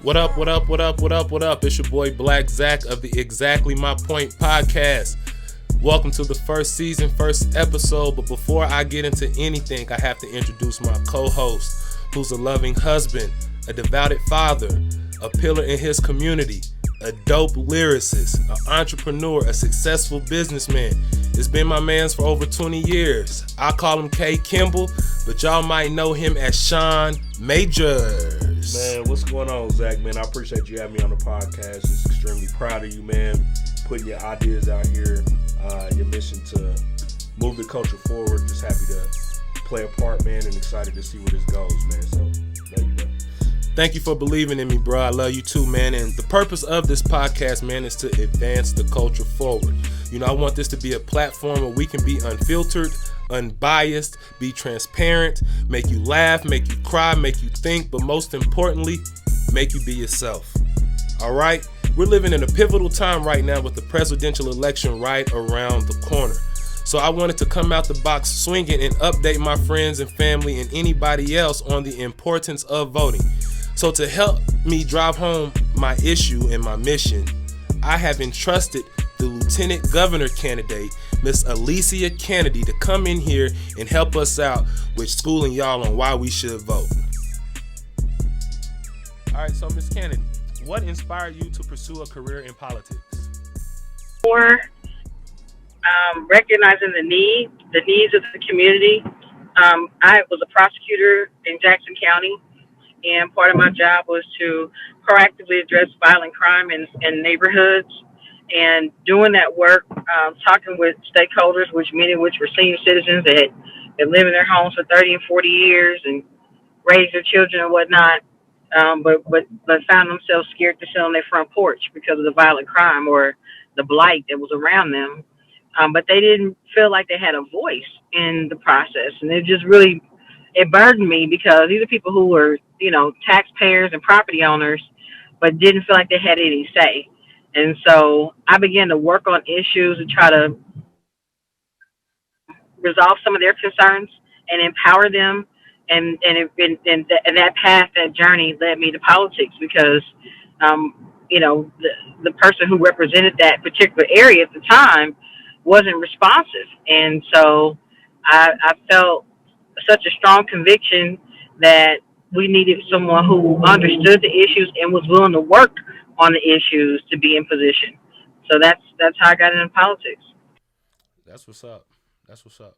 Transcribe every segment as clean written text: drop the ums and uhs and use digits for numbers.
What up, what up, what up, what up, what up? It's your boy Black Zach of the Exactly My Point podcast. Welcome to the first season, first episode. But before I get into anything, I have to introduce my co-host, who's a loving husband, a devoted father, a pillar in his community, a dope lyricist, an entrepreneur, a successful businessman. It's been my man's for over 20 years. I call him K. Kimball, but y'all might know him as Sean Majors. Man, what's going on, Zach? Man, I appreciate you having me on the podcast. Just extremely proud of you, man. Putting your ideas out here, your mission to move the culture forward. Just happy to play a part, man, and excited to see where this goes, man. So, there you go. Thank you for believing in me, bro. I love you too, man. And the purpose of this podcast, man, is to advance the culture forward. You know, I want this to be a platform where we can be unfiltered, unbiased, be transparent, make you laugh, make you cry, make you think, but most importantly, make you be yourself. All right? We're living in a pivotal time right now with the presidential election right around the corner. So I wanted to come out the box swinging and update my friends and family and anybody else on the importance of voting. So to help me drive home my issue and my mission, I have entrusted the Lieutenant Governor candidate, Miss Alissia Canady, to come in here and help us out with schooling y'all on why we should vote. All right, so Miss Canady, what inspired you to pursue a career in politics? For recognizing the needs of the community. I was a prosecutor in Jackson County, and part of my job was to proactively address violent crime in neighborhoods. And doing that work, talking with stakeholders, which many of which were senior citizens that had lived in their homes for 30 and 40 years and raised their children and whatnot, but found themselves scared to sit on their front porch because of the violent crime or the blight that was around them. But they didn't feel like they had a voice in the process. And it burdened me because these are people who were, taxpayers and property owners, but didn't feel like they had any say. And so I began to work on issues and try to resolve some of their concerns and empower them. And that path, that journey led me to politics because, the person who represented that particular area at the time wasn't responsive. And so I felt such a strong conviction that we needed someone who understood the issues and was willing to work on the issues to be in position. So that's how I got into politics. That's what's up. That's what's up.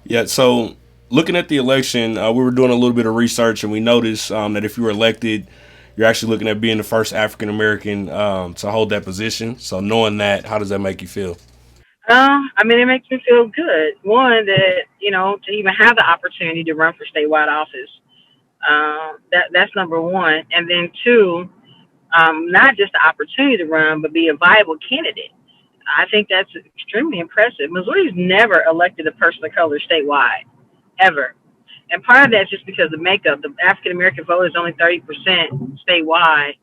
Yeah, so looking at the election, we were doing a little bit of research, and we noticed that if you were elected, you're actually looking at being the first African-American to hold that position. So knowing that, how does that make you feel? It makes me feel good. One, that, to even have the opportunity to run for statewide office. That's number one. And then two, not just the opportunity to run, but be a viable candidate. I think that's extremely impressive. Missouri's never elected a person of color statewide, ever. And part of that's just because the makeup, the African-American vote is only 30% statewide.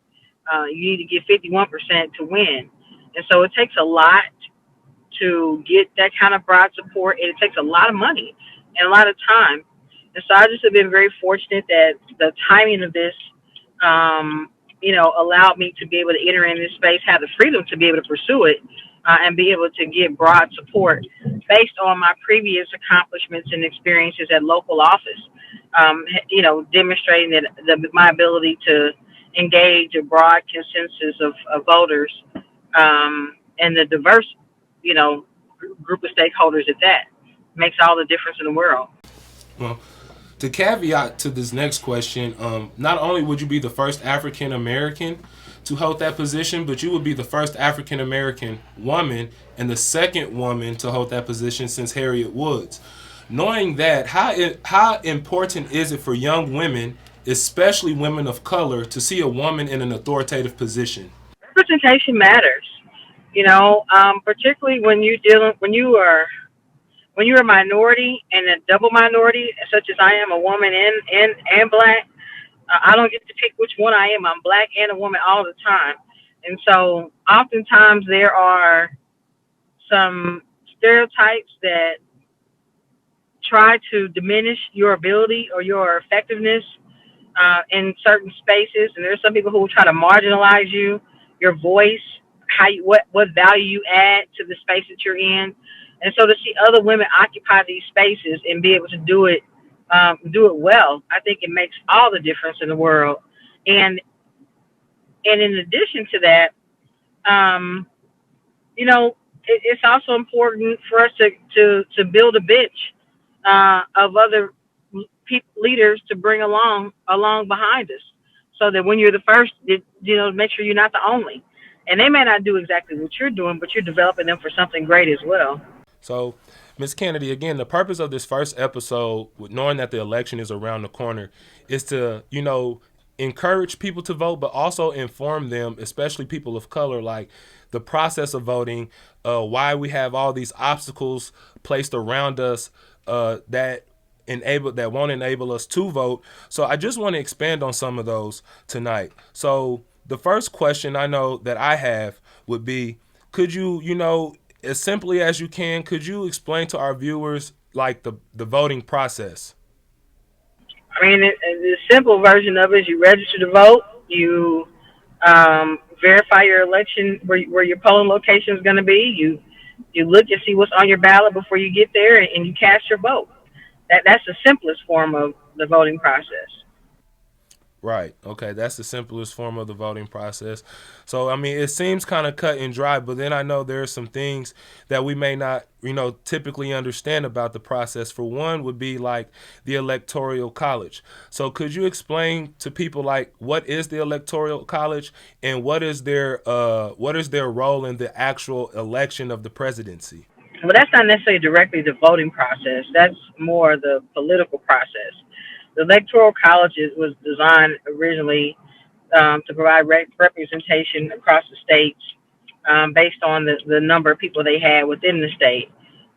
You need to get 51% to win. And so it takes a lot to get that kind of broad support, and it takes a lot of money and a lot of time. And so I just have been very fortunate that the timing of this, allowed me to be able to enter in this space, have the freedom to be able to pursue it, and be able to get broad support based on my previous accomplishments and experiences at local office, demonstrating that my ability to engage a broad consensus of voters and the diverse, group of stakeholders at that makes all the difference in the world. Well, to caveat to this next question, not only would you be the first African American to hold that position, but you would be the first African American woman and the second woman to hold that position since Harriet Woods. Knowing that, how important is it for young women, especially women of color, to see a woman in an authoritative position? Representation matters, particularly when you're a minority and a double minority, such as I am, a woman and black. I don't get to pick which one I am. I'm black and a woman all the time. And so oftentimes there are some stereotypes that try to diminish your ability or your effectiveness in certain spaces, and there's some people who will try to marginalize you, your voice, what value you add to the space that you're in, and so to see other women occupy these spaces and be able to do it well, I think it makes all the difference in the world. And in addition to that, um, you know, it's also important for us to build a bench of other leaders to bring along behind us, so that when you're the first, make sure you're not the only. And they may not do exactly what you're doing, but you're developing them for something great as well. So, Ms. Canady, again, the purpose of this first episode, with knowing that the election is around the corner, is to, encourage people to vote, but also inform them, especially people of color, like the process of voting, why we have all these obstacles placed around us that won't enable us to vote. So I just want to expand on some of those tonight. So the first question I know that I have would be, could you, as simply as you can, could you explain to our viewers like the voting process? I mean, the simple version of it is you register to vote, you verify your election where your polling location is going to be. You look and see what's on your ballot before you get there, and you cast your vote. That's the simplest form of the voting process. Right. Okay. That's the simplest form of the voting process. So, I mean, it seems kind of cut and dry, but then I know there are some things that we may not, typically understand about the process. For one would be like the Electoral College. So could you explain to people like what is the Electoral College and what is their role in the actual election of the presidency? Well, that's not necessarily directly the voting process. That's more the political process. The Electoral College was designed originally to provide representation across the states based on the number of people they had within the state,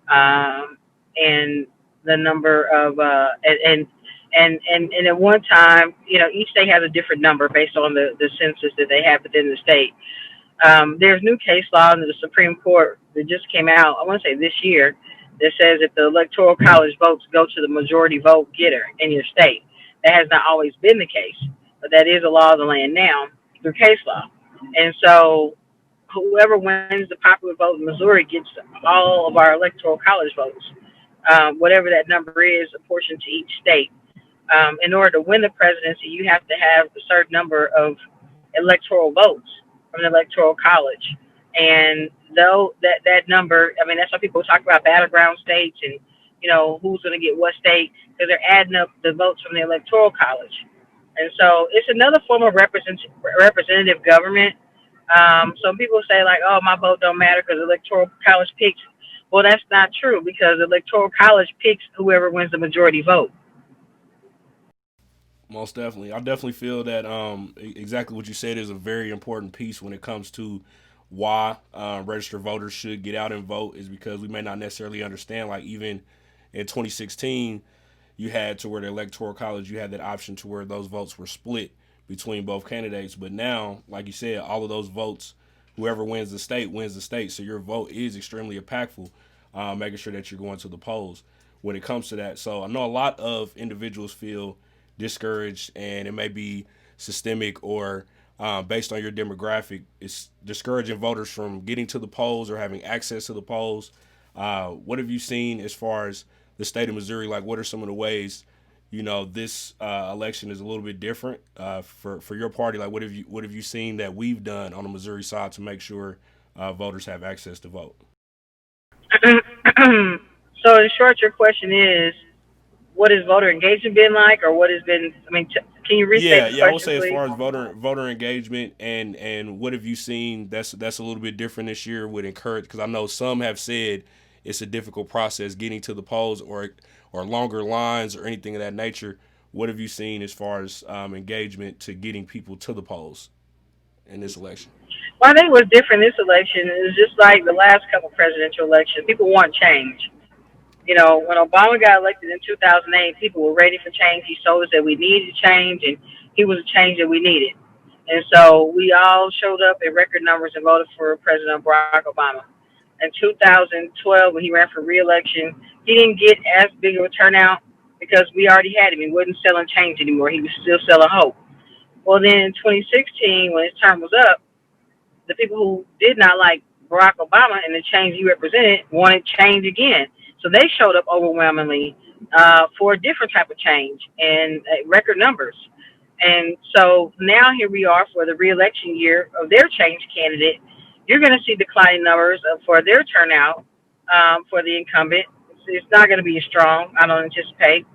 and the number of and at one time, each state has a different number based on the census that they have within the state. There's new case law in the Supreme Court that just came out, I want to say this year, that says if the Electoral College votes go to the majority vote getter in your state. That has not always been the case, but that is a law of the land now through case law. And so whoever wins the popular vote in Missouri gets all of our Electoral College votes, whatever that number is, apportioned to each state. In order to win the presidency, you have to have a certain number of electoral votes from the Electoral College. And though that number, I mean, that's why people talk about battleground states and, who's going to get what state, because they're adding up the votes from the Electoral College. And so it's another form of representative government. Some people say like, oh, my vote don't matter because the Electoral College picks. Well, that's not true because the Electoral College picks whoever wins the majority vote. Most definitely. I definitely feel that exactly what you said is a very important piece when it comes to why registered voters should get out and vote, is because we may not necessarily understand, like even in 2016, you had to where the Electoral College, you had that option to where those votes were split between both candidates. But now, like you said, all of those votes, whoever wins the state wins the state. So your vote is extremely impactful, making sure that you're going to the polls when it comes to that. So I know a lot of individuals feel discouraged, and it may be systemic or based on your demographic. It's discouraging voters from getting to the polls or having access to the polls. What have you seen as far as the state of Missouri? Like, what are some of the ways, this election is a little bit different for your party? Like, what have you seen that we've done on the Missouri side to make sure voters have access to vote? So in short, your question is, what has voter engagement been like, or what has been? I mean, can you restate the question, I would say please? as far as voter engagement and what have you seen that's a little bit different this year would encourage, because I know some have said it's a difficult process getting to the polls or longer lines or anything of that nature. What have you seen as far as engagement to getting people to the polls in this election? Well, I think what's different this election is just like the last couple presidential elections. People want change. When Obama got elected in 2008, people were ready for change. He told us that we needed change, and he was a change that we needed. And so we all showed up in record numbers and voted for President Barack Obama. In 2012, when he ran for re-election, he didn't get as big of a turnout because we already had him. He wasn't selling change anymore. He was still selling hope. Well, then in 2016, when his term was up, the people who did not like Barack Obama and the change he represented wanted change again. So they showed up overwhelmingly for a different type of change and record numbers. And so now here we are for the reelection year of their change candidate. You're going to see declining numbers for their turnout for the incumbent. It's not going to be as strong, I don't anticipate.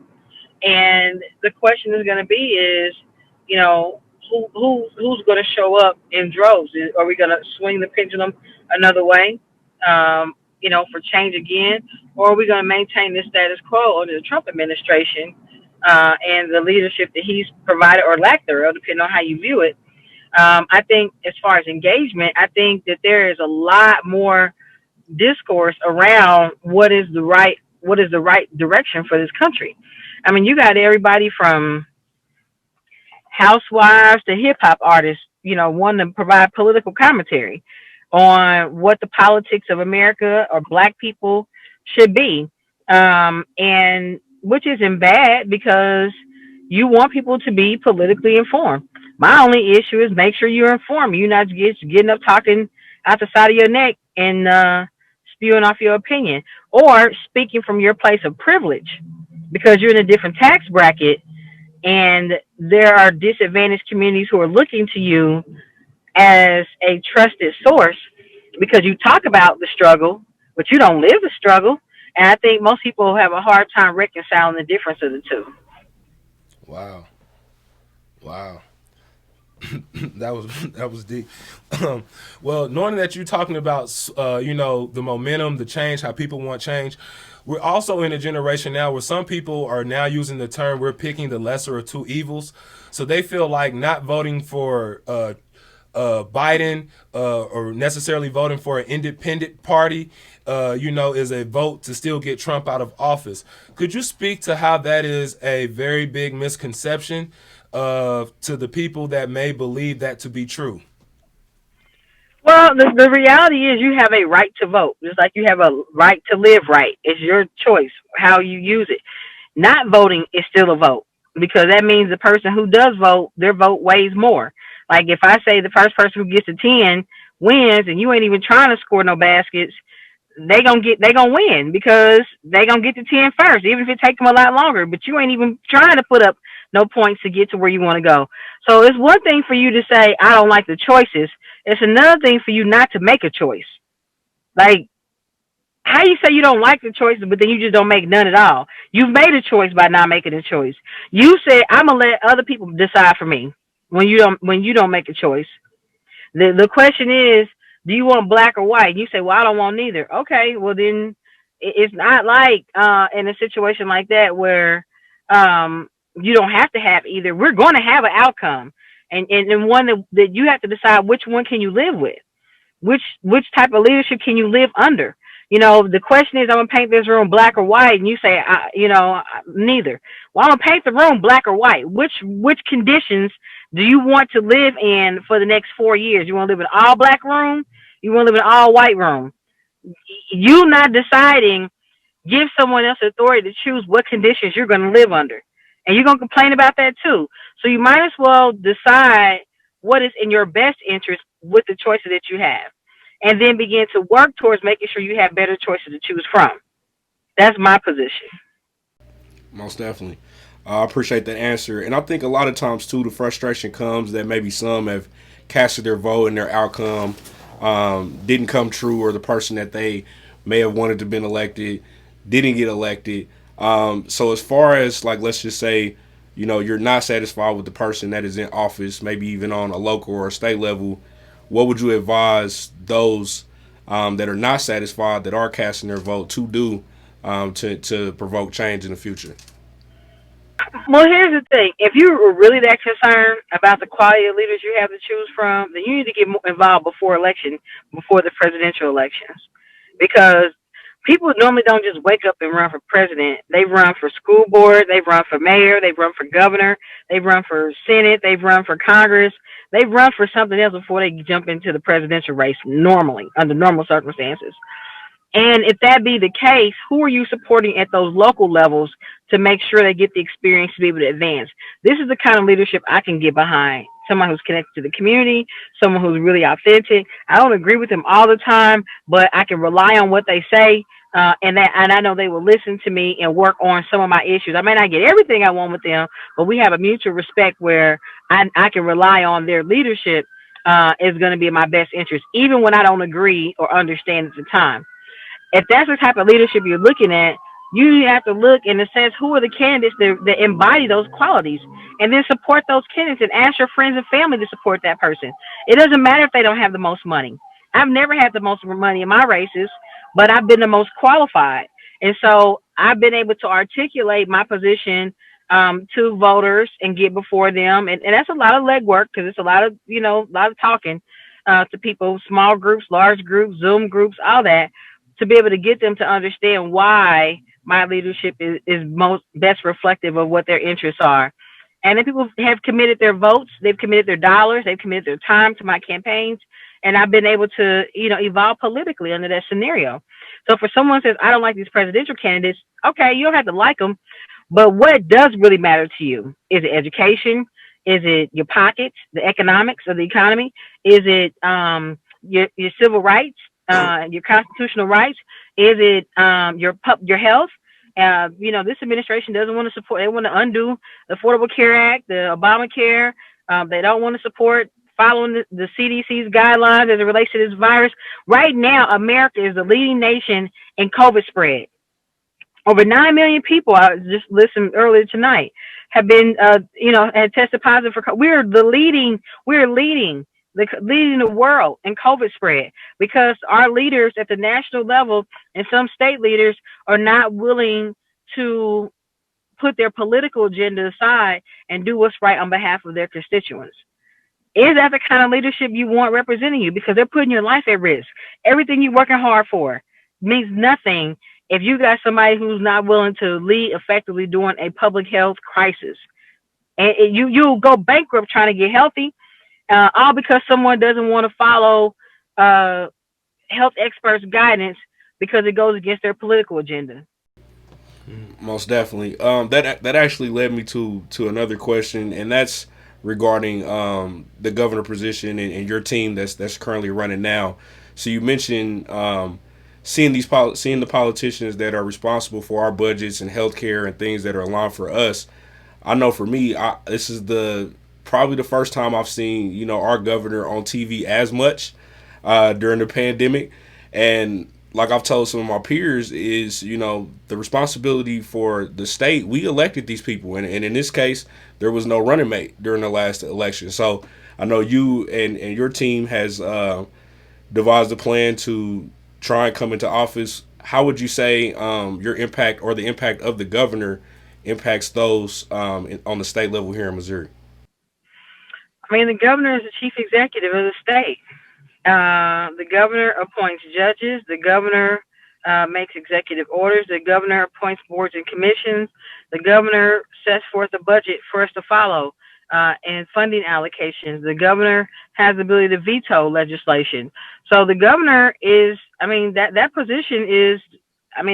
And the question is going to be is, you know, who's going to show up in droves? Are we going to swing the pendulum another way, you know, for change again, or are we going to maintain this status quo under the Trump administration and the leadership that he's provided or lack thereof, depending on how you view it? I think as far as engagement, I think that there is a lot more discourse around what is the right direction for this country. I mean, you got everybody from housewives to hip hop artists, you know, wanting to provide political commentary on what the politics of America or black people should be. And which isn't bad because you want people to be politically informed. My only issue is make sure you're informed. You're not just getting up talking out the side of your neck and spewing off your opinion or speaking from your place of privilege because you're in a different tax bracket and there are disadvantaged communities who are looking to you as a trusted source because you talk about the struggle, but you don't live the struggle. And I think most people have a hard time reconciling the difference of the two. Wow. Wow. that was deep. Well, knowing that you're talking about, you know, the momentum, the change, how people want change, we're also in a generation now where some people are now using the term we're picking the lesser of two evils. So they feel like not voting for Biden or necessarily voting for an independent party, you know, is a vote to still get Trump out of office. Could you speak to how that is a very big misconception to the people that may believe that to be true? Well, the reality is you have a right to vote, just like you have a right to live right. It's your choice how you use it. Not voting is still a vote because that means the person who does vote, their vote weighs more. Like if I say the first person who gets a 10 wins and you ain't even trying to score no baskets, they gonna win because they gonna get the 10 first, even if it takes them a lot longer. But you ain't even trying to put up no points to get to where you want to go. So it's one thing for you to say I don't like the choices. It's another thing for you not to make a choice. Like how you say you don't like the choices, but then you just don't make none at all. You've made a choice by not making a choice. You said I'm gonna let other people decide for me when you don't make a choice. The question is, do you want black or white? And you say, well, I don't want neither. Okay, well then it's not like in a situation like that where you don't have to have either. We're going to have an outcome, and one that you have to decide which one can you live with, which type of leadership can you live under. You know, the question is, I'm gonna paint this room black or white, and you say, neither. Well, I'm gonna paint the room black or white. Which conditions do you want to live in for the next 4 years? You want to live in an all black room? You want to live in an all white room? You not deciding, give someone else authority to choose what conditions you're going to live under. And you're going to complain about that too. So you might as well decide what is in your best interest with the choices that you have. And then begin to work towards making sure you have better choices to choose from. That's my position. Most definitely. I appreciate that answer. And I think a lot of times, too, the frustration comes that maybe some have casted their vote and their outcome didn't come true, or the person that they may have wanted to been elected didn't get elected. So as far as, like, let's just say, you know, you're not satisfied with the person that is in office, maybe even on a local or a state level, what would you advise those that are not satisfied, that are casting their vote, to do to provoke change in the future? Well, here's the thing. If you were really that concerned about the quality of leaders you have to choose from, then you need to get involved before the presidential elections. Because people normally don't just wake up and run for president. They've run for school board, they've run for mayor, they've run for governor, they've run for Senate, they've run for Congress. They've run for something else before they jump into the presidential race normally, under normal circumstances. And if that be the case, who are you supporting at those local levels to make sure they get the experience to be able to advance. This is the kind of leadership I can get behind. Someone who's connected to the community, someone who's really authentic. I don't agree with them all the time, but I can rely on what they say. And I know they will listen to me and work on some of my issues. I may not get everything I want with them, but we have a mutual respect where I can rely on their leadership is going to be in my best interest, even when I don't agree or understand at the time. If that's the type of leadership you're looking at, you have to look and assess who are the candidates that embody those qualities, and then support those candidates and ask your friends and family to support that person. It doesn't matter if they don't have the most money. I've never had the most money in my races, but I've been the most qualified. And so I've been able to articulate my position to voters and get before them. And that's a lot of legwork because it's a lot of, a lot of talking to people, small groups, large groups, Zoom groups, all that, to be able to get them to understand why my leadership is most best reflective of what their interests are. And then people have committed their votes, they've committed their dollars, they've committed their time to my campaigns, and I've been able to, evolve politically under that scenario. So for someone who says, I don't like these presidential candidates, okay, you don't have to like them, but what does really matter to you? Is it education? Is it your pockets, the economics of the economy? Is it your civil rights? Your constitutional rights? Is it your health? This administration doesn't want to support. They want to undo the Affordable Care Act, the Obamacare. They don't want to support following the CDC's guidelines as it relates to this virus. Right now, America is the leading nation in COVID spread. Over 9 million people, I just listened earlier tonight, have been, had tested positive for COVID. We're leading the world in COVID spread because our leaders at the national level and some state leaders are not willing to put their political agenda aside and do what's right on behalf of their constituents. Is that the kind of leadership you want representing you? Because they're putting your life at risk. Everything you're working hard for means nothing if you got somebody who's not willing to lead effectively during a public health crisis. And you'll go bankrupt trying to get healthy. All because someone doesn't want to follow health experts' guidance because it goes against their political agenda. Most definitely. That actually led me to another question, and that's regarding the governor position and your team that's currently running now. So you mentioned seeing the politicians that are responsible for our budgets and healthcare and things that are aligned for us. I know for me, this is probably the first time I've seen, our governor on TV as much during the pandemic. And like I've told some of my peers is, the responsibility for the state. We elected these people. And in this case, there was no running mate during the last election. So I know you and your team has devised a plan to try and come into office. How would you say your impact or the impact of the governor impacts those on the state level here in Missouri? I mean, the governor is the chief executive of the state. The governor appoints judges. The governor makes executive orders. The governor appoints boards and commissions. The governor sets forth a budget for us to follow and funding allocations. The governor has the ability to veto legislation. So the governor is, that position is,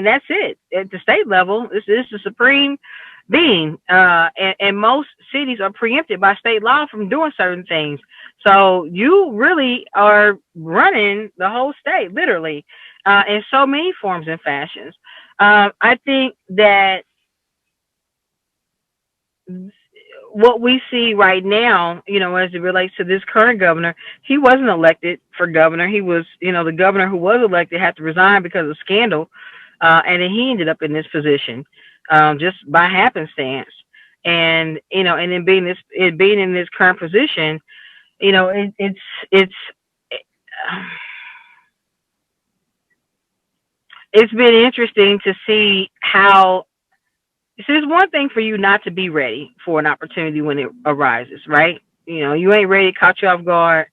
that's it. At the state level, this is the supreme being, and most cities are preempted by state law from doing certain things. So you really are running the whole state, literally, in so many forms and fashions. I think that what we see right now, as it relates to this current governor, he wasn't elected for governor. He was, the governor who was elected had to resign because of scandal, and then he ended up in this position. Just by happenstance, and and then being in this current position, it's been interesting to see how. It's one thing for you not to be ready for an opportunity when it arises, right? You ain't ready, caught you off guard.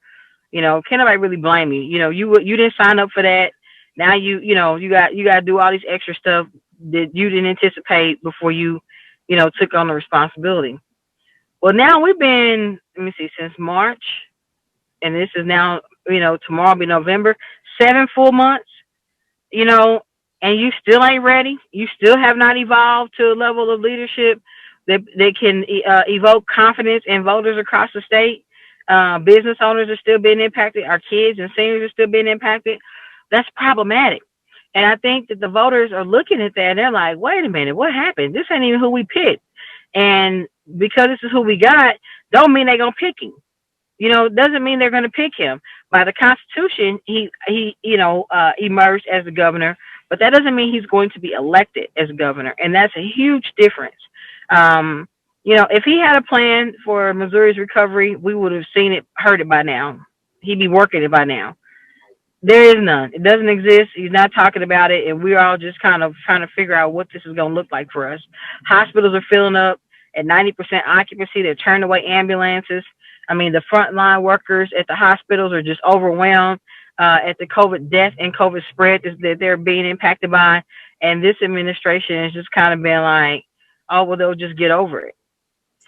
Can't nobody really blame you. You didn't sign up for that. Now you got to do all these extra stuff that you didn't anticipate before you took on the responsibility. Well, now we've been, since March, and this is now, tomorrow will be November, 7 full months. and you still ain't ready, you still have not evolved to a level of leadership that can evoke confidence in voters across the state. Business owners are still being impacted. Our kids and seniors are still being impacted. That's problematic. And I think that the voters are looking at that and they're like, wait a minute, what happened? This ain't even who we picked. And because this is who we got, don't mean they're going to pick him. Doesn't mean they're going to pick him. By the Constitution, he emerged as a governor, but that doesn't mean he's going to be elected as a governor, and that's a huge difference. Um, if he had a plan for Missouri's recovery, we would have seen it, heard it by now. He'd be working it by now. There is none. It doesn't exist. He's not talking about it, and we're all just kind of trying to figure out what this is going to look like for us. Hospitals are filling up at 90% occupancy. They're turning away ambulances. I mean, the frontline workers at the hospitals are just overwhelmed at the COVID death and COVID spread that they're being impacted by. And this administration has just kind of been like, oh, well, they'll just get over it.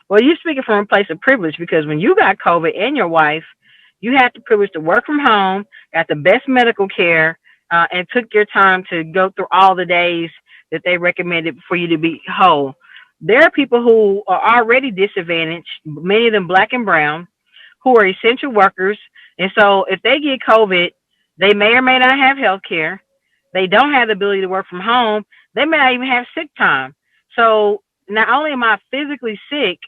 Well, you're speaking from a place of privilege, because when you got COVID and your wife, you had the privilege to work from home, got the best medical care, and took your time to go through all the days that they recommended for you to be whole. There are people who are already disadvantaged, many of them black and brown, who are essential workers. And so if they get COVID, they may or may not have health care. They don't have the ability to work from home. They may not even have sick time. So not only am I physically sick,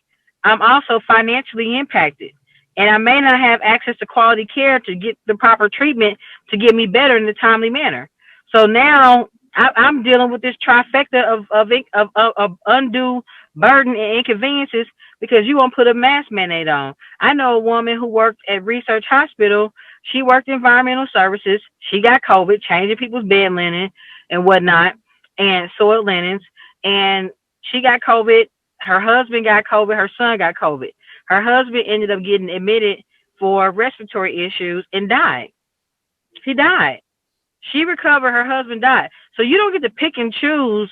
I'm also financially impacted. And I may not have access to quality care to get the proper treatment to get me better in a timely manner. So now I'm dealing with this trifecta of undue burden and inconveniences because you won't put a mask mandate on. I know a woman who worked at Research Hospital. She worked environmental services. She got COVID, changing people's bed linen and whatnot, and soiled linens. And she got COVID. Her husband got COVID. Her son got COVID. Her husband ended up getting admitted for respiratory issues and died. He died. She recovered. Her husband died. So you don't get to pick and choose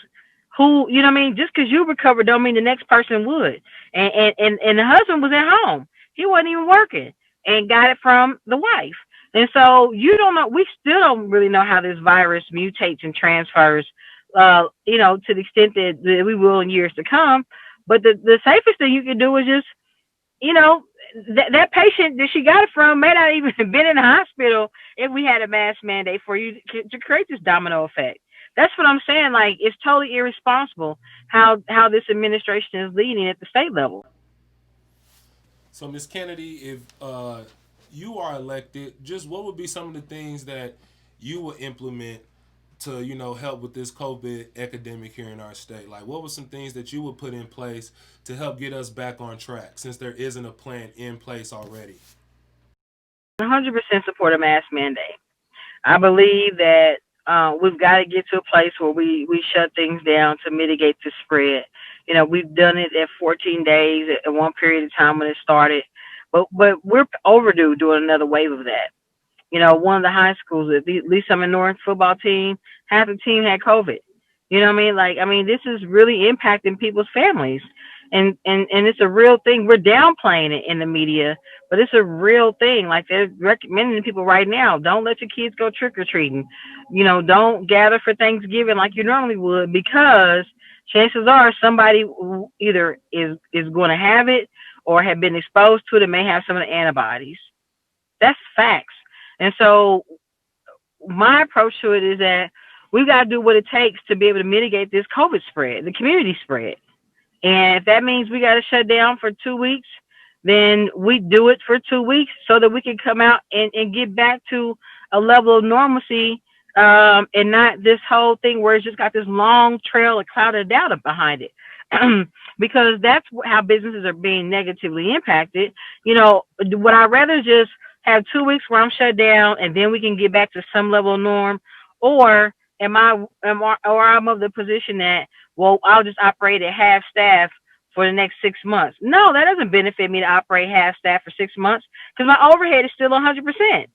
who, you know what I mean? Just because you recovered don't mean the next person would. And the husband was at home. He wasn't even working and got it from the wife. And so you don't know. We still don't really know how this virus mutates and transfers, to the extent that we will in years to come. But the safest thing you can do is just, that patient that she got it from may not even have been in the hospital if we had a mask mandate for you to create this domino effect. That's what I'm saying. Like, it's totally irresponsible how this administration is leading at the state level. So, Ms. Canady, if you are elected, just what would be some of the things that you would implement to, help with this COVID epidemic here in our state? Like, what were some things that you would put in place to help get us back on track, since there isn't a plan in place already? 100% support a mask mandate. I believe that we've got to get to a place where we shut things down to mitigate the spread. We've done it at 14 days at one period of time when it started, but we're overdue doing another wave of that. One of the high schools, at least I'm in North football team, half the team had COVID. You know what I mean? This is really impacting people's families. And it's a real thing. We're downplaying it in the media, but it's a real thing. Like, they're recommending to people right now, don't let your kids go trick-or-treating. Don't gather for Thanksgiving like you normally would, because chances are somebody either is going to have it or have been exposed to it and may have some of the antibodies. That's facts. And so my approach to it is that we've got to do what it takes to be able to mitigate this COVID spread, the community spread. And if that means we got to shut down for 2 weeks, then we do it for 2 weeks so that we can come out and get back to a level of normalcy, and not this whole thing where it's just got this long trail of cloud of doubt behind it. Because that's how businesses are being negatively impacted. Would I rather just have 2 weeks where I'm shut down and then we can get back to some level of norm? Or am I'm of the position that, well, I'll just operate at half staff for the next 6 months? No, that doesn't benefit me to operate half staff for 6 months, because my overhead is still 100%.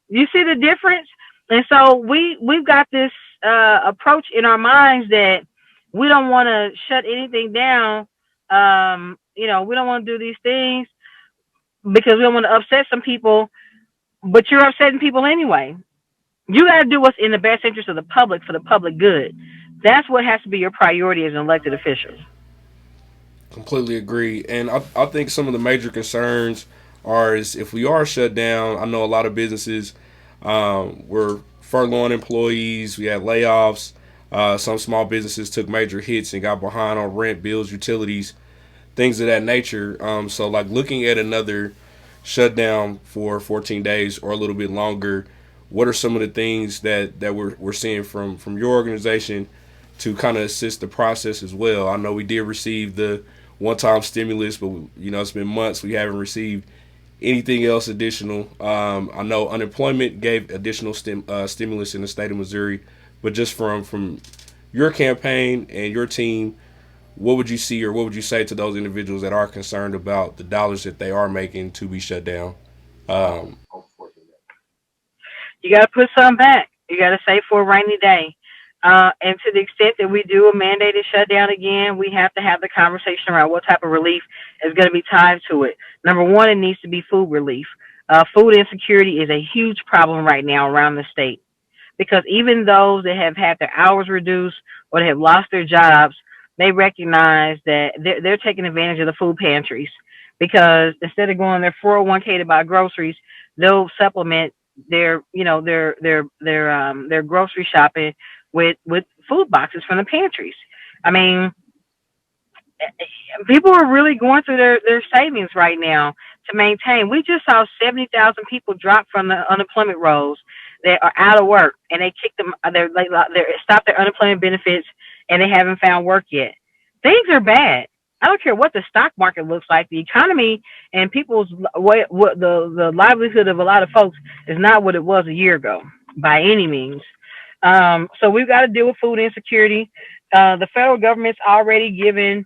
You see the difference? And so we've got this approach in our minds that we don't want to shut anything down. We don't want to do these things because we don't want to upset some people, but you're upsetting people anyway. You got to do what's in the best interest of the public for the public good. That's what has to be your priority as an elected official. Completely agree. And I think some of the major concerns are is if we are shut down, I know a lot of businesses were furloughing employees, we had layoffs. Some small businesses took major hits and got behind on rent, bills, utilities, things of that nature. So, like looking at another shutdown for 14 days or a little bit longer, what are some of the things that we're seeing from your organization to kind of assist the process as well? I know we did receive the one-time stimulus, but it's been months we haven't received anything else additional. I know unemployment gave additional stimulus in the state of Missouri, but just from your campaign and your team, what would you see or what would you say to those individuals that are concerned about the dollars that they are making to be shut down? You got to put some back. You got to save for a rainy day. And to the extent that we do a mandated shutdown again, we have to have the conversation around what type of relief is going to be tied to it. Number one, it needs to be food relief. Food insecurity is a huge problem right now around the state, because even those that have had their hours reduced or they have lost their jobs, they recognize that they're taking advantage of the food pantries, because instead of going their 401k to buy groceries, they'll supplement their grocery shopping with food boxes from the pantries. I mean, people are really going through their savings right now to maintain. We just saw 70,000 people drop from the unemployment rolls that are out of work, and they kicked them. They stopped their unemployment benefits, and they haven't found work yet. Things are bad. I don't care what the stock market looks like. The economy and people's the livelihood of a lot of folks is not what it was a year ago by any means. So we've got to deal with food insecurity. The federal government's already given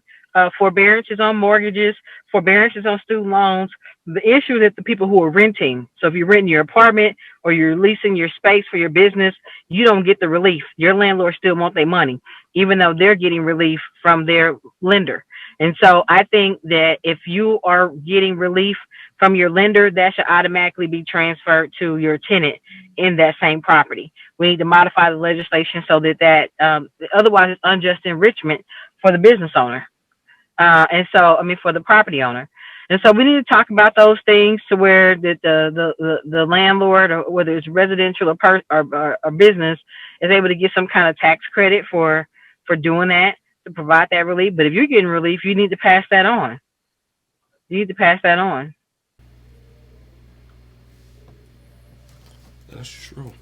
forbearances on mortgages, forbearances on student loans. The issue is that the people who are renting, so if you're renting your apartment or you're leasing your space for your business, you don't get the relief. Your landlord still wants their money, even though they're getting relief from their lender. And so I think that if you are getting relief from your lender, that should automatically be transferred to your tenant in that same property. We need to modify the legislation so that otherwise it's unjust enrichment for the business owner. For the property owner. And so we need to talk about those things to where that the landlord, or whether it's residential or business, is able to get some kind of tax credit for doing that, to provide that relief. But if you're getting relief, you need to pass that on. You need to pass that on. That's true.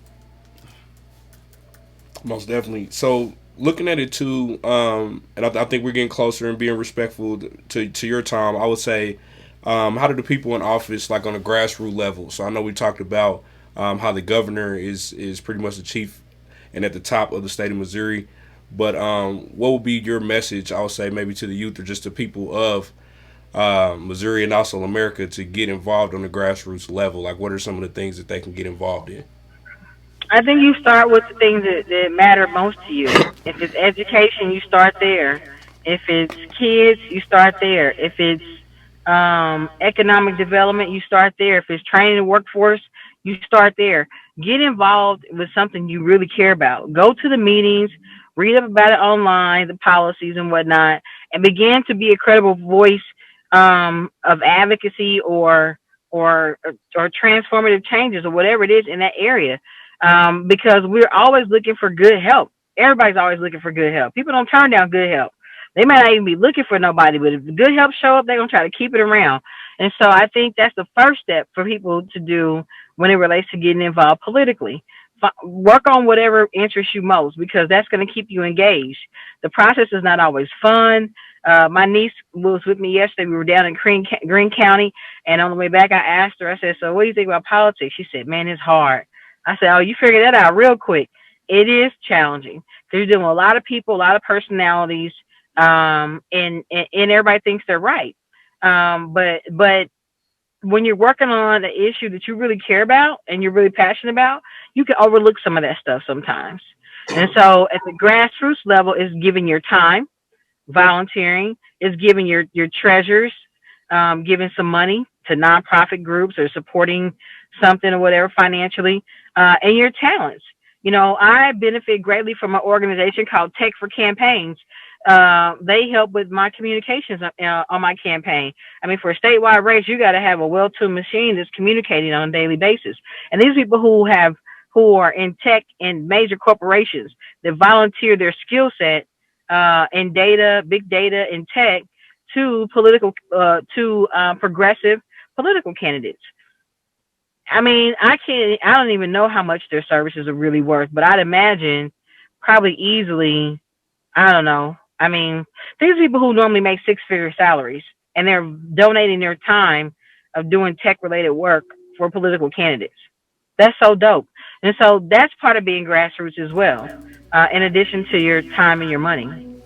Most definitely. So looking at it too, and I think we're getting closer and being respectful to your time. I would say, how do the people in office, like on a grassroots level? So I know we talked about how the governor is pretty much the chief and at the top of the state of Missouri. But what would be your message, I would say, maybe to the youth or just the people of Missouri and also America to get involved on the grassroots level? Like, what are some of the things that they can get involved in? I think you start with the things that matter most to you. If it's education, you start there. If it's kids, you start there. If it's economic development, you start there. If it's training the workforce, you start there. Get involved with something you really care about. Go to the meetings, read up about it online, the policies and whatnot, and begin to be a credible voice of advocacy or transformative changes or whatever it is in that area. Because we're always looking for good help. Everybody's always looking for good help. People don't turn down good help. They might not even be looking for nobody, but if the good help show up, they're going to try to keep it around. And so I think that's the first step for people to do when it relates to getting involved politically. Work on whatever interests you most, because that's going to keep you engaged. The process is not always fun. My niece was with me yesterday. We were down in Greene County, and on the way back, I asked her, I said, so what do you think about politics? She said, man, it's hard. I said, oh, you figured that out real quick. It is challenging because you're dealing with a lot of people, a lot of personalities, and everybody thinks they're right. But when you're working on an issue that you really care about and you're really passionate about, you can overlook some of that stuff sometimes. And so at the grassroots level is giving your time, volunteering, is giving your treasures, giving some money to nonprofit groups or supporting something or whatever financially, and your talents. I benefit greatly from an organization called Tech for Campaigns. They help with my communications on my campaign. I mean, for a statewide race, you got to have a well-tuned machine that's communicating on a daily basis. And these people who are in tech and major corporations that volunteer their skill set in data, big data, and tech to progressive political candidates. I mean, I don't even know how much their services are really worth, but I'd imagine probably easily, I don't know. I mean, these people who normally make six-figure salaries and they're donating their time of doing tech-related work for political candidates. That's so dope. And so that's part of being grassroots as well, in addition to your time and your money.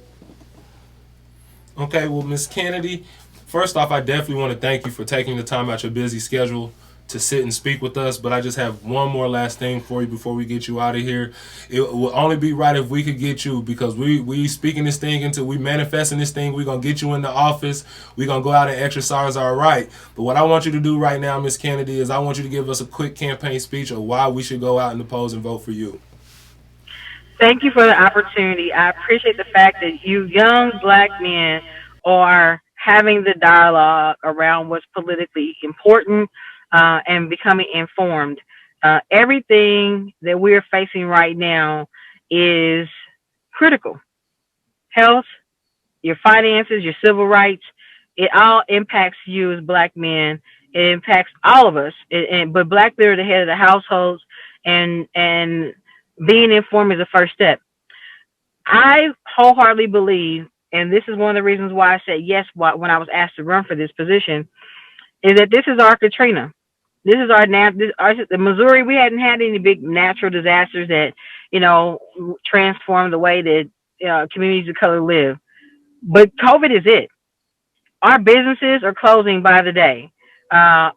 Okay, well, Miss Canady, first off, I definitely want to thank you for taking the time out your busy schedule to sit and speak with us. But I just have one more last thing for you before we get you out of here. It will only be right if we could get you, because we speaking this thing into, we manifesting this thing. We're going to get you in the office. We're going to go out and exercise our right. But what I want you to do right now, Miss Canady, is I want you to give us a quick campaign speech of why we should go out in the polls and vote for you. Thank you for the opportunity. I appreciate the fact that you young black men are having the dialogue around what's politically important and becoming informed. Everything that we're facing right now is critical. Health, your finances, your civil rights, it all impacts you as black men. It impacts all of us. But black men are the head of the households, and being informed is the first step. I wholeheartely believe, and this is one of the reasons why I said yes when I was asked to run for this position, is that this is our Katrina. This is the Missouri. We hadn't had any big natural disasters that, transform the way that communities of color live. But COVID is it. Our businesses are closing by the day. Our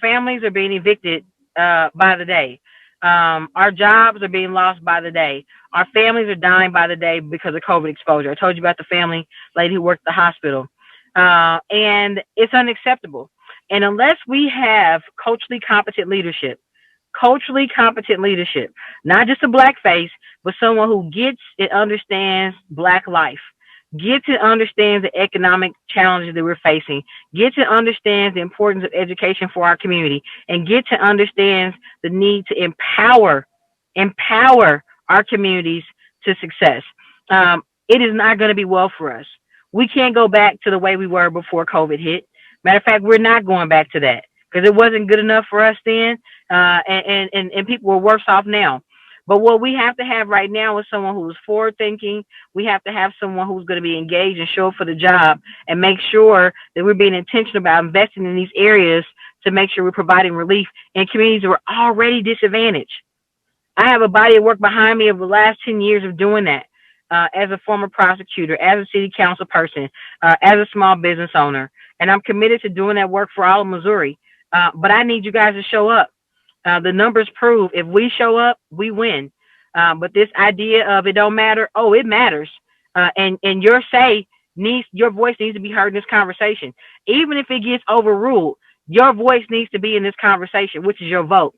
families are being evicted by the day. Our jobs are being lost by the day. Our families are dying by the day because of COVID exposure. I told you about the family lady who worked at the hospital. And it's unacceptable. And unless we have culturally competent leadership, not just a black face, but someone who gets and understands black life, gets and understands the economic challenges that we're facing, gets and understands the importance of education for our community, and gets and understands the need to empower our communities to success. It is not going to be well for us. We can't go back to the way we were before COVID hit. Matter of fact, we're not going back to that because it wasn't good enough for us then, and people were worse off now. But what we have to have right now is someone who is forward thinking. We have to have someone who's going to be engaged and show up for the job and make sure that we're being intentional about investing in these areas to make sure we're providing relief in communities that are already disadvantaged. I have a body of work behind me of the last 10 years of doing that. As a former prosecutor, as a city council person, as a small business owner. And I'm committed to doing that work for all of Missouri. But I need you guys to show up. The numbers prove if we show up, we win. But this idea of it don't matter, it matters. And your voice needs to be heard in this conversation. Even if it gets overruled, your voice needs to be in this conversation, which is your vote.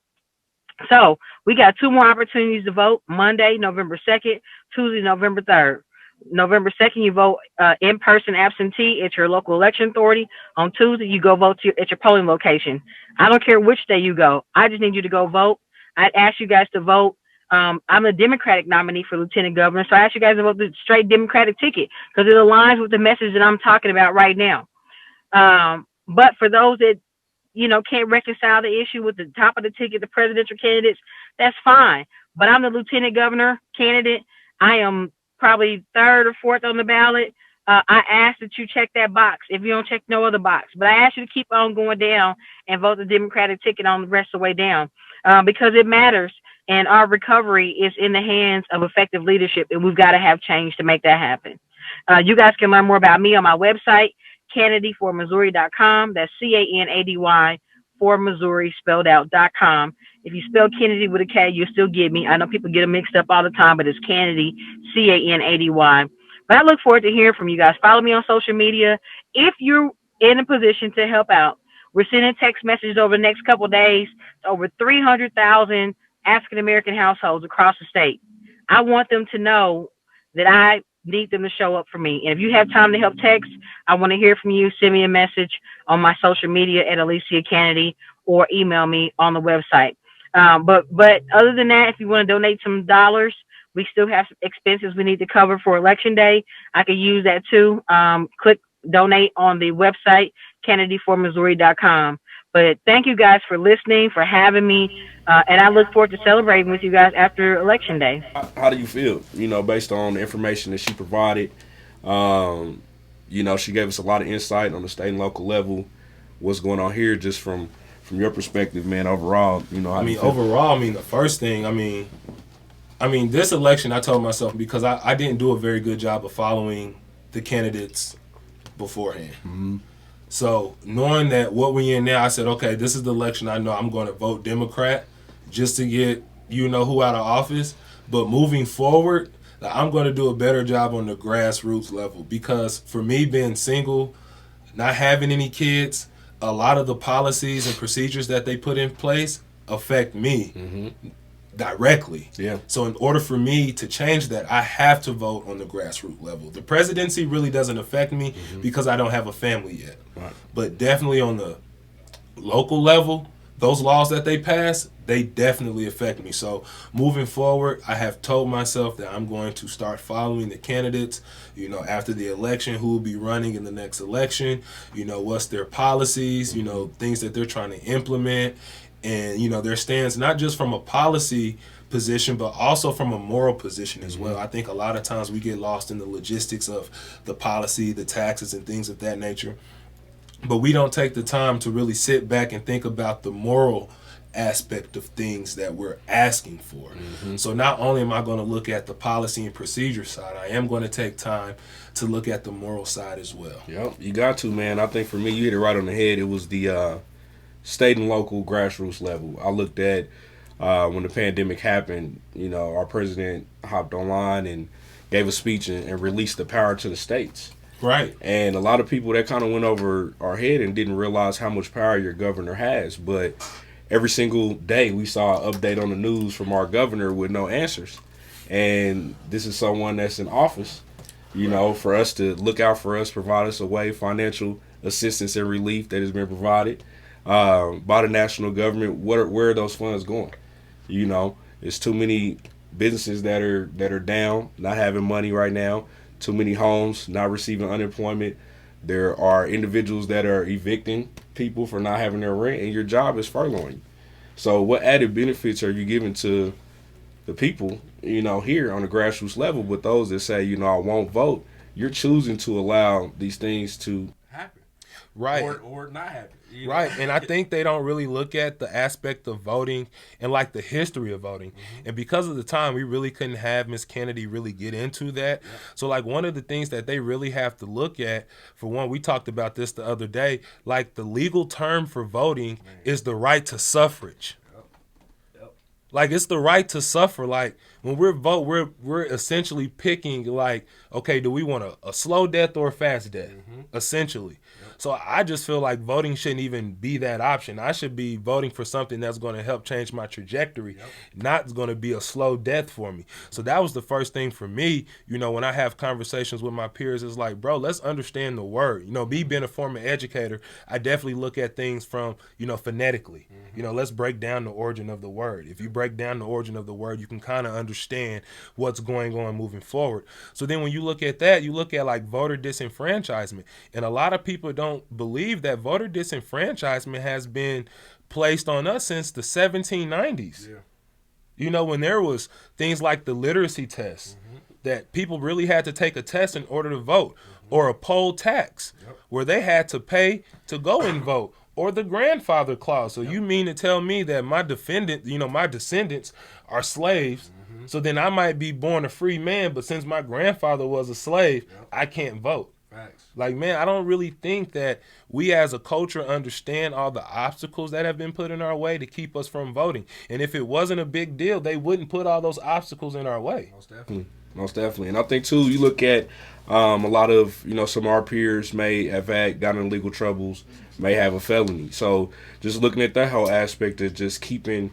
So we got 2 more opportunities to vote: Monday, November 2nd, Tuesday, November 3rd. November 2nd, you vote in-person absentee at your local election authority. On Tuesday, you go vote at your polling location. I don't care which day you go. I just need you to go vote. I'd ask you guys to vote. I'm a Democratic nominee for lieutenant governor, so I ask you guys to vote the straight Democratic ticket because it aligns with the message that I'm talking about right now. But for those that can't reconcile the issue with the top of the ticket, the presidential candidates, that's fine. But I'm the lieutenant governor candidate. I am probably 3rd or 4th on the ballot. I ask that you check that box if you don't check no other box. But I ask you to keep on going down and vote the Democratic ticket on the rest of the way down because it matters. And our recovery is in the hands of effective leadership, and we've got to have change to make that happen. You guys can learn more about me on my website, CanadyForMissouri.com. That's CANADY for Missouri spelled out.com. If you spell Kennedy with a K, you'll still get me. I know people get them mixed up all the time, but it's Canady, CANADY. But I look forward to hearing from you guys. Follow me on social media. If you're in a position to help out We're sending text messages over the next couple of days to over 300,000 African American households across the state. I want them to know that I need them to show up for me. And if you have time to help text, I want to hear from you. Send me a message on my social media at Alissia Canady or email me on the website. But other than that, if you want to donate some dollars, we still have some expenses we need to cover for Election Day. I could use that too. Click donate on the website, CanadyForMissouri.com. But thank you guys for listening, for having me, and I look forward to celebrating with you guys after Election Day. How do you feel, based on the information that she provided? She gave us a lot of insight on the state and local level, what's going on here, just from your perspective, man, overall, the first thing, this election, I told myself, because I didn't do a very good job of following the candidates beforehand. Mm-hmm. So knowing that what we're in now, I said, okay, this is the election. I know I'm going to vote Democrat just to get who out of office. But moving forward, I'm going to do a better job on the grassroots level, because for me, being single, not having any kids, a lot of the policies and procedures that they put in place affect me directly. Yeah. So in order for me to change that, I have to vote on the grassroots level. The presidency really doesn't affect me because I don't have a family yet. Right. But definitely on the local level, those laws that they pass, they definitely affect me. So moving forward, I have told myself that I'm going to start following the candidates, after the election, who will be running in the next election, what's their policies, things that they're trying to implement, and, their stance, not just from a policy position, but also from a moral position as well. I think a lot of times we get lost in the logistics of the policy, the taxes, and things of that nature. But we don't take the time to really sit back and think about the moral aspect of things that we're asking for. So not only am I going to look at the policy and procedure side, I am going to take time to look at the moral side as well. Yep, you got to, man. I think for me, you hit it right on the head. It was the state and local grassroots level. I looked at when the pandemic happened, our president hopped online and gave a speech and released the power to the states. Right. And a lot of people, that kind of went over our head and didn't realize how much power your governor has. But every single day we saw an update on the news from our governor with no answers. And this is someone that's in office, for us to look out for us, provide us a way, financial assistance and relief that has been provided by the national government. Where are those funds going? There's too many businesses that are down, not having money right now. Too many homes not receiving unemployment. There are individuals that are evicting people for not having their rent, and your job is furloughing you. So what added benefits are you giving to the people, here on the grassroots level? But those that say, I won't vote, you're choosing to allow these things to happen. Right. Or not happen. Right, and I think they don't really look at the aspect of voting and like the history of voting. And because of the time, we really couldn't have Miss Canady really get into that. So like one of the things that they really have to look at, for one, we talked about this the other day, like the legal term for voting is the right to suffrage. Like, it's the right to suffer. Like, when we're essentially picking, like, okay, do we want a slow death or a fast death? Essentially. So I just feel like voting shouldn't even be that option. I should be voting for something that's going to help change my trajectory, not going to be a slow death for me. So that was the first thing for me, when I have conversations with my peers, it's like, bro, let's understand the word. Me being a former educator, I definitely look at things from, phonetically. Let's break down the origin of the word. If you break down the origin of the word, you can kind of understand what's going on moving forward. So then when you look at that, you look at like voter disenfranchisement. And a lot of people don't believe that voter disenfranchisement has been placed on us since the 1790s. When there was things like the literacy test, that people really had to take a test in order to vote, or a poll tax, where they had to pay to go and vote, or the grandfather clause. So you mean to tell me that my descendants are slaves, so then I might be born a free man, but since my grandfather was a slave, I can't vote. Facts. Like, man, I don't really think that we as a culture understand all the obstacles that have been put in our way to keep us from voting. And if it wasn't a big deal, they wouldn't put all those obstacles in our way. Most definitely. Most definitely. And I think, too, you look at a lot of, some of our peers may have gotten in legal troubles, may have a felony. So just looking at that whole aspect of just keeping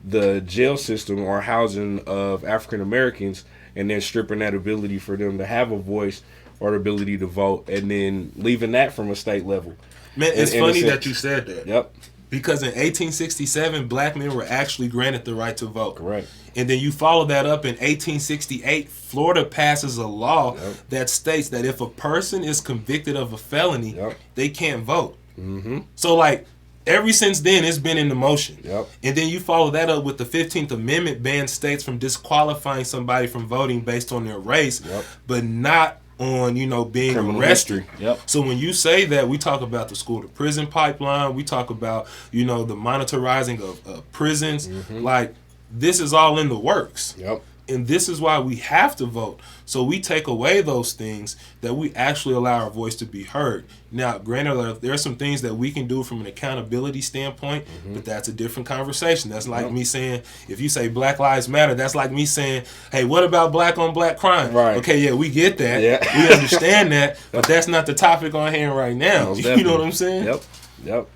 the jail system or housing of African Americans and then stripping that ability for them to have a voice or the ability to vote and then leaving that from a state level. Man, it's funny that you said that. Yep. Because in 1867, black men were actually granted the right to vote. Correct. And then you follow that up in 1868, Florida passes a law that states that if a person is convicted of a felony, they can't vote. Mm-hmm. So, like, ever since then, it's been in the motion. Yep. And then you follow that up with the 15th Amendment bans states from disqualifying somebody from voting based on their race, but not on, being criminal arrested. History. Yep. So when you say that, we talk about the school to prison pipeline, we talk about, the monitoring of prisons. Mm-hmm. Like, this is all in the works. Yep. And this is why we have to vote. So we take away those things that we actually allow our voice to be heard. Now, granted, there are some things that we can do from an accountability standpoint, but that's a different conversation. That's like me saying, if you say Black Lives Matter, that's like me saying, hey, what about black on black crime? Right. Okay, yeah, we get that. Yeah. We understand that, but that's not the topic on hand right now. You know what I'm saying? Yep.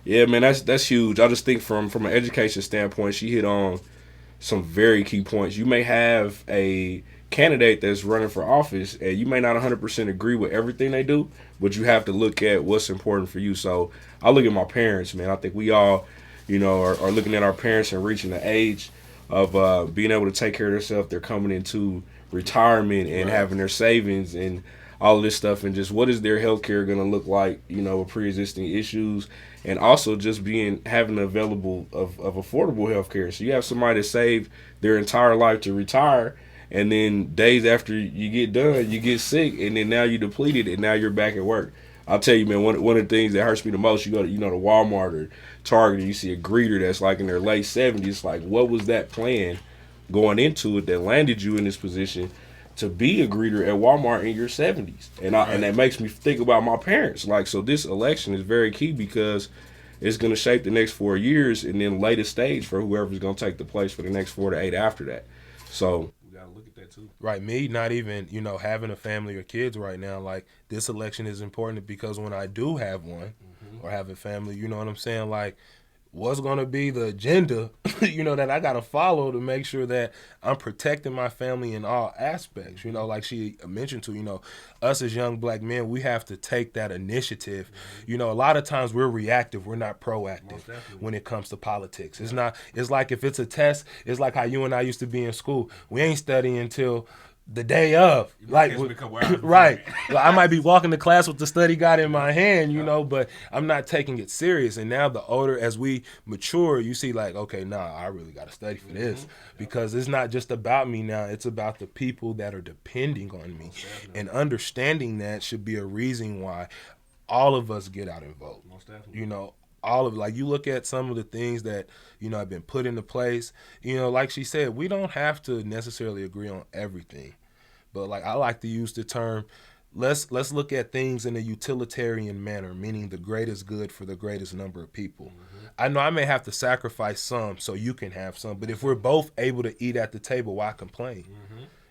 Yeah, man, that's huge. I just think from an education standpoint, she hit on some very key points. You may have a candidate that's running for office and you may not 100% agree with everything they do, but you have to look at what's important for you. So I look at my parents, man. I think we all, are looking at our parents and reaching the age of being able to take care of themselves. They're coming into retirement and having their savings and all of this stuff, and just what is their health care going to look like, with pre-existing issues, and also just having available of affordable health care. So you have somebody that saved their entire life to retire, and then days after you get done, you get sick, and then now you're depleted, and now you're back at work. I'll tell you, man, one of the things that hurts me the most, you go to, to Walmart or Target, and you see a greeter that's like in their late 70s. Like, what was that plan going into it that landed you in this position to be a greeter at Walmart in your 70s? And that makes me think about my parents. Like, so this election is very key because it's going to shape the next 4 years and then lay the stage for whoever's going to take the place for the next 4 to 8 after that. So we got to look at that too. Right. Me not even, having a family or kids right now, like, this election is important because when I do have one or have a family, you know what I'm saying? Like, what's going to be the agenda, that I got to follow to make sure that I'm protecting my family in all aspects. Like she mentioned to, us as young black men, we have to take that initiative. A lot of times we're reactive. We're not proactive when it comes to politics. It's like if it's a test, it's like how you and I used to be in school. We ain't studying until the day of, like, right. I might be walking to class with the study guide in my hand, but I'm not taking it serious. And now the older, as we mature, you see like, okay, I really got to study for this because it's not just about me now. It's about the people that are depending on me, and understanding that should be a reason why all of us get out and vote. All of, like, you look at some of the things that, have been put into place, like she said, we don't have to necessarily agree on everything. But, like, I like to use the term, let's look at things in a utilitarian manner, meaning the greatest good for the greatest number of people. I know I may have to sacrifice some so you can have some, but if we're both able to eat at the table, why complain?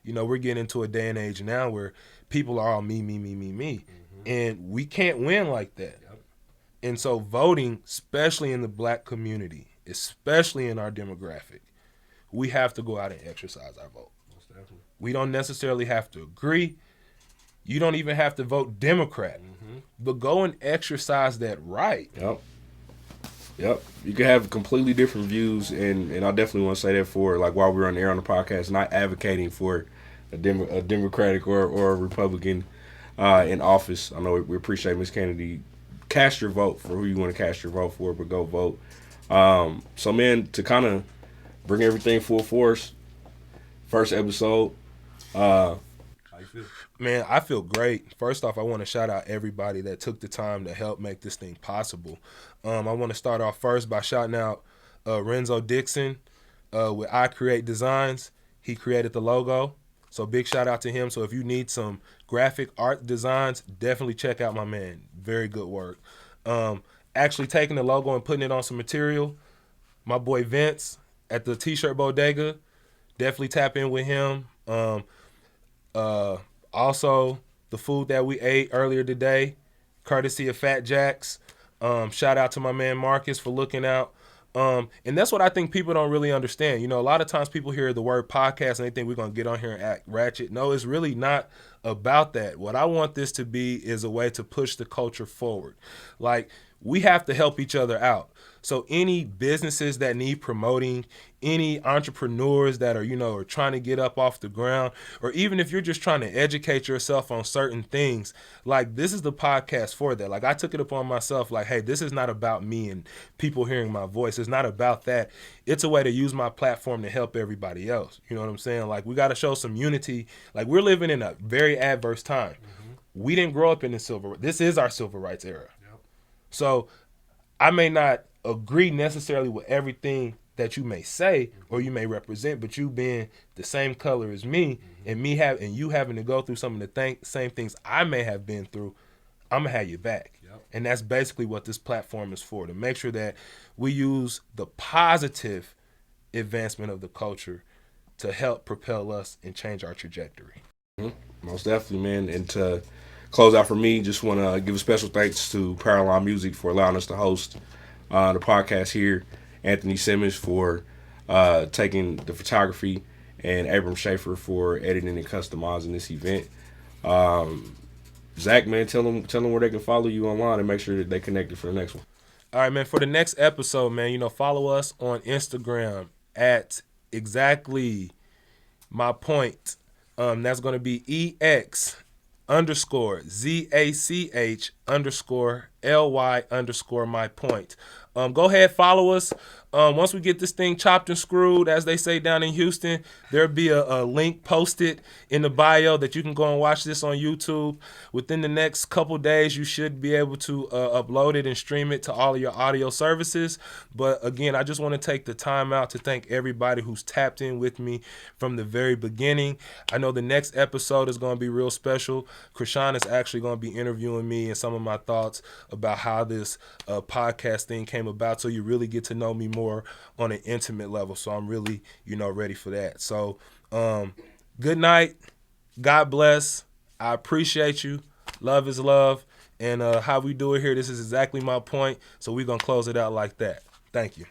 We're getting into a day and age now where people are all me. And we can't win like that. And so voting, especially in the black community, especially in our demographic, we have to go out and exercise our vote. We don't necessarily have to agree. You don't even have to vote Democrat, but go and exercise that right. Yep. You can have completely different views, and I definitely want to say that for, like, while we're on the air on the podcast, not advocating for a Democratic or a Republican in office. I know we appreciate Ms. Canady. Cast your vote for who you want to cast your vote for, but go vote. So, man, to kind of bring everything full force, first episode. How you feel? Man, I feel great. First off, I want to shout out everybody that took the time to help make this thing possible. I want to start off first by shouting out Renzo Dixon with I Create Designs. He created the logo. So big shout out to him. So if you need some graphic art designs, definitely check out my man. Very good work. Actually taking the logo and putting it on some material, my boy Vince at the T-shirt bodega, definitely tap in with him. Also, the food that we ate earlier today, courtesy of Fat Jacks. Shout out to my man Marcus for looking out. And that's what I think people don't really understand. You know, a lot of times people hear the word podcast and they think we're going to get on here and act ratchet. No, it's really not about that. What I want this to be is a way to push the culture forward. Like, we have to help each other out. So any businesses that need promoting, any entrepreneurs that are, you know, are trying to get up off the ground, or even if you're just trying to educate yourself on certain things, like, this is the podcast for that. Like, I took it upon myself, like, hey, this is not about me and people hearing my voice. It's not about that. It's a way to use my platform to help everybody else. You know what I'm saying? Like, we got to show some unity. Like, we're living in a very adverse time. We didn't grow up in this is our civil rights era. So I may not agree necessarily with everything that you may say or you may represent, but you being the same color as me and you having to go through some of the same things I may have been through, I'm gonna have your back. And that's basically what this platform is for, to make sure that we use the positive advancement of the culture to help propel us and change our trajectory. Most definitely, man. And to close out for me, just want to give a special thanks to Paraline Music for allowing us to host the podcast here, Anthony Simmons for taking the photography, and Abram Schaefer for editing and customizing this event. Zach, man, tell them where they can follow you online and make sure that they connected for the next one. All right, man, for the next episode, man, you know, follow us on Instagram at exactly my point. That's going to be EX_ZACH_LY_ my point. Go ahead, follow us. Once we get this thing chopped and screwed, as they say down in Houston, there'll be a link posted in the bio that you can go and watch this on YouTube. Within the next couple days, you should be able to upload it and stream it to all of your audio services. But again, I just want to take the time out to thank everybody who's tapped in with me from the very beginning. I know the next episode is going to be real special. Krishan is actually going to be interviewing me and some of my thoughts about how this podcast thing came about, so you really get to know me more on an intimate level. So I'm really, ready for that. So good night. God bless. I appreciate you. Love is love. And how we do it here, this is exactly my point. So we're going to close it out like that. Thank you.